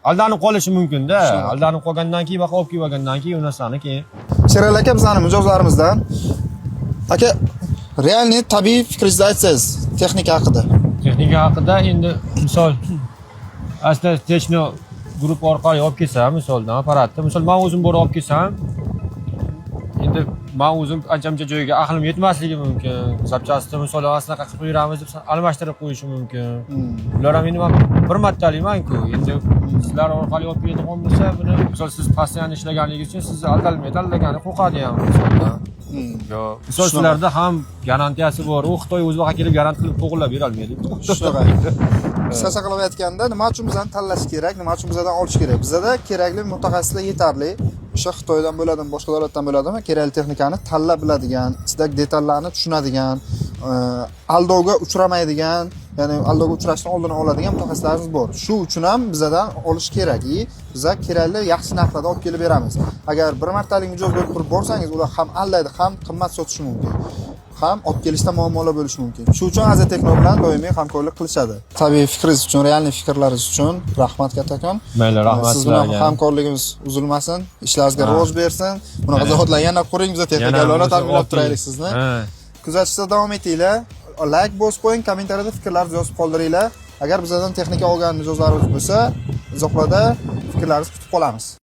aldanib qolishi mumkin-da. Aldanib qolgandan keyin baqa olib kelib olgandan keyin u narsani keyin. Sherali aka bizning mijozlarimizdan aka realniy tabiiy fikringizni aytsangiz texnika haqida. Texnika haqida endi misol asta Techno guruh orqali olib kelsam, misoldan apparatni, misol men o'zim borib olib kelsam, endi men o'zim ancha-muncha joyga aqlim yetmasligi mumkin. Zapchastni misol asinaqa qilib qo'yamiz deb almashtirib qo'yishi mumkin. Ular ham endi men bir martalikman-ku. Endi sizlar orqali olib keladigan bo'lsa, buni misol siz postoyan ishlaganligingiz uchun sizni aldalmay qo'rqadi ham misoldan. Yo, misol sizlarda ham garantiyasi bor. U Xitoy o'z vaqtida kelib garant qilib to'g'irlab bera olmaydi. Shunaqa. Qisqacha qilib aytganda, nima uchun bizdan tanlash kerak, nima uchun bizdan olish kerak? Bizda kerakli mutaxassislar yetarli. O'sha Xitoydan bo'ladimi, boshqa davlatdan bo'ladimi, kerakli texnikani tanlab biladigan, ichidagi detallarni tushunadigan, aldovga uchramaydigan, ya'ni aldovga uchrashdan oldini oladigan mutaxassislarimiz bor. Shu uchun ham bizdan olish kerak. Biza kerakli yaxshi narxlarda olib kelib beramiz. Agar bir martalik mijoz bo'lib turib borsangiz, ular ham aldaydi, ham qimmat sotishi mumkin. Ham olib kelishda muammolar bo'lishi mumkin. Shu uchun Azetekno bilan doimiy hamkorlik qilishadi. Tabiiy fikringiz uchun, realniy fikrlaringiz uchun rahmat kattakon. Mayli, rahmat. Siz bilan hamkorligimiz uzilmasin, ishlaringizga rivoj bersin. Bunaqa zaxotlar yana quring, biz texnikalarni ta'minlab turaylik sizni. Kuzatishda davom etinglar. Like bosib qo'ying, kommentariyada fikrlaringizni yozib qoldiringlar. Agar bizdan texnika olgan mijozlarimiz bo'lsa, izohlarda fikrlaringizni kutib qolamiz.